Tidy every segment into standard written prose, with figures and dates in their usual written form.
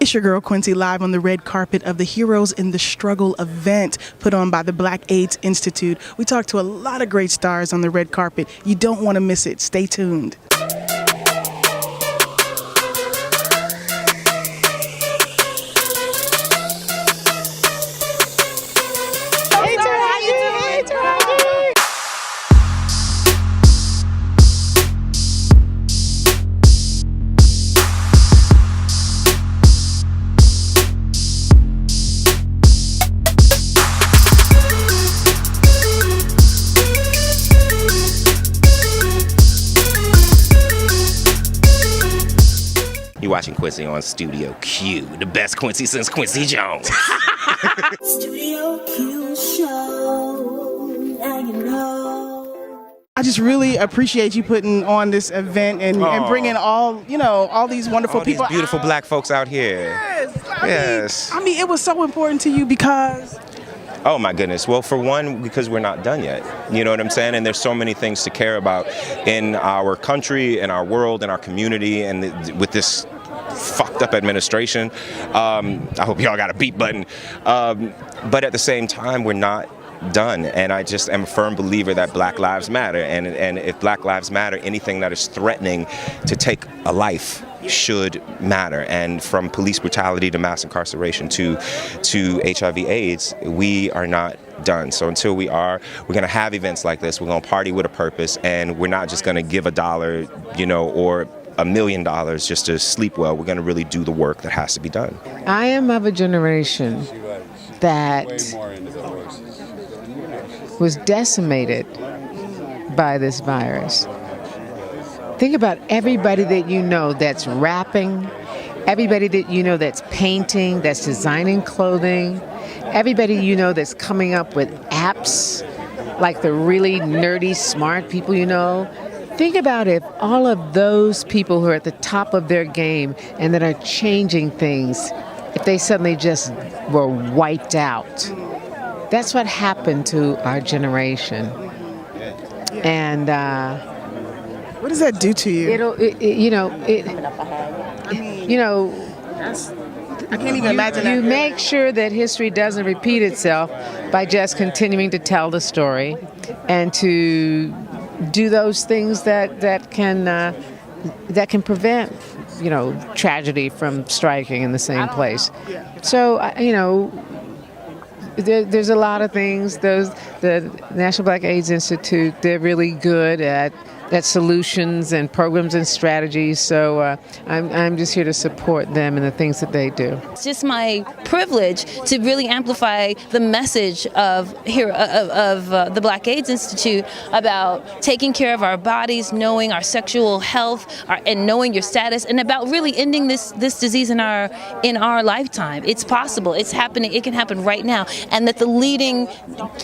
It's your girl Quencie live on the red carpet of the Heroes in the Struggle event put on by the Black AIDS Institute. We talked to a lot of great stars on the red carpet. You don't want to miss it. Stay tuned. You're watching Quencie on Studio Q, the best Quencie since Quincy Jones. Studio Q show, now you know. I just really appreciate you putting on this event and bringing all these wonderful people, these beautiful out. black folks out here. Yes. I mean, it was so important to you because... Oh my goodness. Well, for one, because we're not done yet. You know what I'm saying? And there's so many things to care about in our country, in our world, in our community, and with this fucked up administration. I hope y'all got a beep button. But at the same time, we're not done. And I just am a firm believer that Black Lives Matter. And if Black Lives Matter, anything that is threatening to take a life should matter. And from police brutality to mass incarceration to HIV/AIDS, we are not done. So until we are, we're going to have events like this. We're going to party with a purpose, and we're not just going to give $1, or $1 million just to sleep well. We're going to really do the work that has to be done. I am of a generation that was decimated by this virus. Think about everybody that you know that's rapping, everybody that you know that's painting, that's designing clothing, everybody you know that's coming up with apps, like the really nerdy, smart people you know. Think about if all of those people who are at the top of their game and that are changing things, if they suddenly just were wiped out. That's what happened to our generation. And what does that do to you? I can't even imagine that. You make sure that history doesn't repeat itself by just continuing to tell the story and to do those things that can prevent, tragedy from striking in the same place. So, there's a lot of things. The National Black AIDS Institute, they're really good at solutions and programs and strategies. So I'm just here to support them and the things that they do. It's just my privilege to really amplify the message of the Black AIDS Institute about taking care of our bodies, knowing our sexual health, and knowing your status, and about really ending this disease in our lifetime. It's possible. It's happening. It can happen right now. And that the leading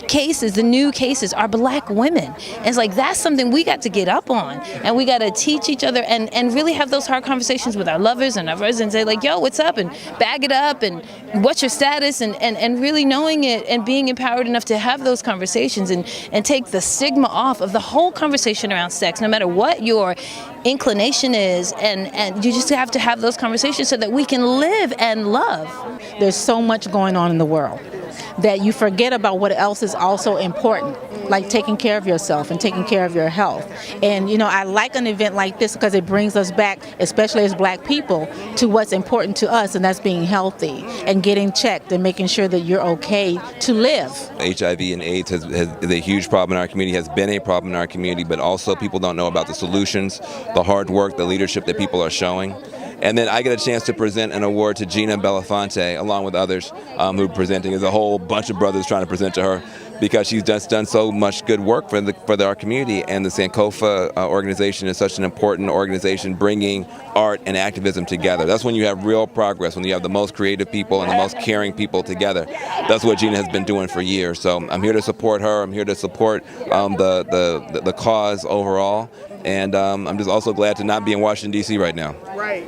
cases, the new cases, are Black women. And it's like that's something we got to get up on, and we got to teach each other and really have those hard conversations with our lovers and our friends and say like, yo, what's up, and bag it up, and what's your status, and really knowing it and being empowered enough to have those conversations and take the stigma off of the whole conversation around sex, no matter what your inclination is, and you just have to have those conversations so that we can live and love. There's so much going on in the world that you forget about what else is also important, like taking care of yourself and taking care of your health. And I like an event like this because it brings us back, especially as Black people, to what's important to us, and that's being healthy and getting checked and making sure that you're okay to live. HIV and AIDS is a huge problem in our community, has been a problem in our community, but also people don't know about the solutions, the hard work, the leadership that people are showing. And then I get a chance to present an award to Gina Belafonte, along with others who are presenting. There's a whole bunch of brothers trying to present to her because she's just done so much good work for our community. And the Sankofa organization is such an important organization, bringing art and activism together. That's when you have real progress, when you have the most creative people and the most caring people together. That's what Gina has been doing for years. So I'm here to support her. I'm here to support the cause overall. And I'm just also glad to not be in Washington, D.C. right now. Right.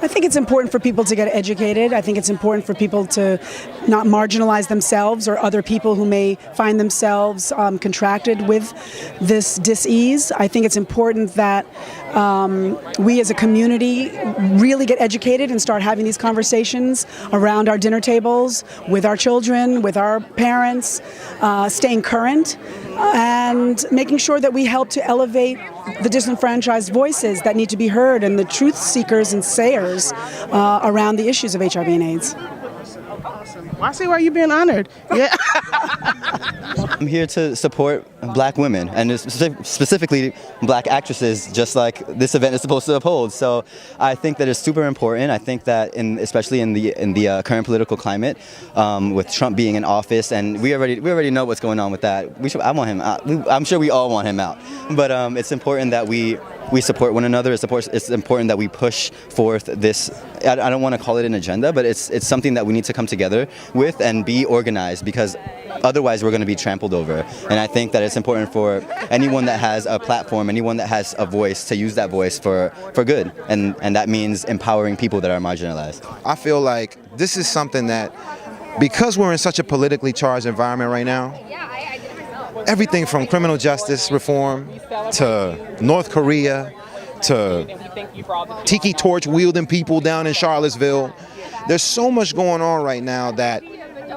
I think it's important for people to get educated. I think it's important for people to not marginalize themselves or other people who may find themselves contracted with this dis-ease. I think it's important that we as a community really get educated and start having these conversations around our dinner tables, with our children, with our parents, staying current, and making sure that we help to elevate the disenfranchised voices that need to be heard and the truth seekers and sayers around the issues of HIV and AIDS. Well, I see why you're being honored. Yeah. I'm here to support black women and specifically black actresses, just like this event is supposed to uphold. So I think that it's super important. I think that especially in the current political climate, with Trump being in office, and we already know what's going on with that. I want him out. I'm sure we all want him out. But it's important that we support one another. It's important that we push forth this. I don't want to call it an agenda, but it's something that we need to come together with and be organized, because otherwise we're going to be trampled over. And I think that it's important for anyone that has a platform, anyone that has a voice, to use that voice for good. And that means empowering people that are marginalized. I feel like this is something that, because we're in such a politically charged environment right now, everything from criminal justice reform to North Korea to tiki torch wielding people down in Charlottesville, there's so much going on right now that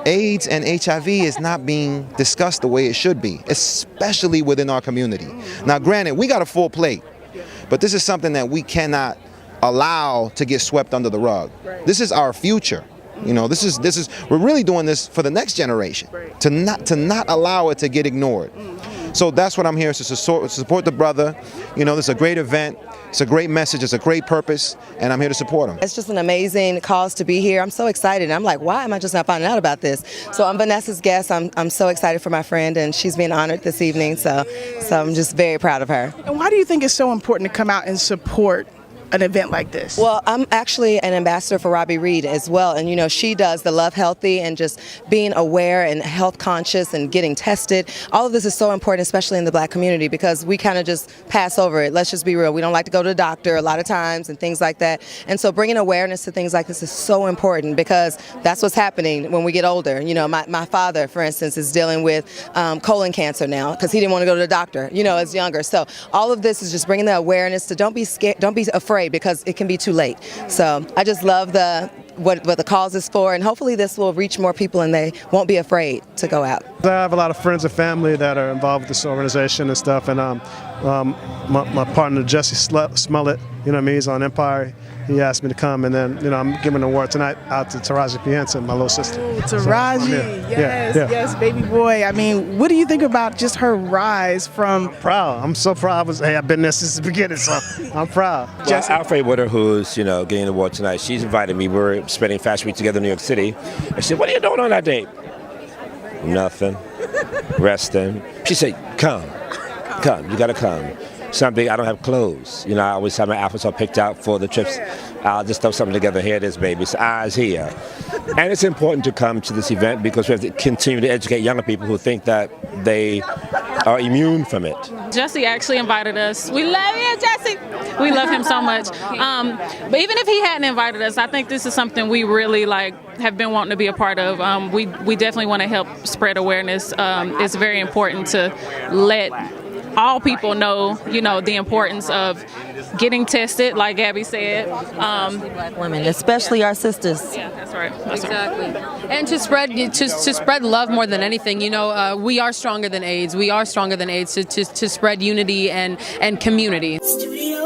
AIDS and HIV is not being discussed the way it should be, especially within our community. Now, granted, we got a full plate, but this is something that we cannot allow to get swept under the rug. This is our future. You know, this is we're really doing this for the next generation, to not allow it to get ignored. So that's what I'm here to support the brother. You know, this is a great event. It's a great message. It's a great purpose, and I'm here to support him. It's just an amazing cause to be here. I'm so excited. I'm like, why am I just not finding out about this? So I'm Vanessa's guest. I'm so excited for my friend, and she's being honored this evening. So I'm just very proud of her. And why do you think it's so important to come out and support an event like this? Well, I'm actually an ambassador for Robbie Reed as well, and you know, she does the Love Healthy and just being aware and health conscious and getting tested. All of this is so important, especially in the black community, because we kind of just pass over it. Let's just be real. We don't like to go to the doctor a lot of times and things like that. And so bringing awareness to things like this is so important, because that's what's happening when we get older. You know, my father, for instance, is dealing with colon cancer now because he didn't want to go to the doctor, you know, as younger. So all of this is just bringing the awareness to don't be scared, don't be afraid, because it can be too late. So I just love what the cause is for, and hopefully this will reach more people and they won't be afraid to go out. I have a lot of friends and family that are involved with this organization and stuff, and my partner Jesse Smollett, you know what I mean, he's on Empire. He asked me to come, and then, you know, I'm giving an award tonight out to Taraji P. Henson, my little sister. Oh, Taraji, so, yes, baby boy. I mean, what do you think about just her rise from? Proud. I'm so proud. I've been there since the beginning, so I'm proud. Well, Alfred Witter, who's, you know, getting the award tonight, she's invited me. We're spending Fashion Week together in New York City. And she said, "What are you doing on that date?" Nothing. Resting. She said, come, you gotta come. Something, I don't have clothes. You know, I always have my outfits all picked out for the trips. I'll just throw something together. Here it is, baby. It's eyes here. And it's important to come to this event because we have to continue to educate younger people who think that they are immune from it. Jesse actually invited us. We love you, Jesse. We love him so much. But even if he hadn't invited us, I think this is something we really have been wanting to be a part of. We definitely want to help spread awareness. It's very important to let all people know, you know, the importance of getting tested, like Gabby said. Black women, especially our sisters. Yeah, that's right. Exactly. And to spread love more than anything. You know, we are stronger than AIDS. We are stronger than AIDS to spread unity and community. Studio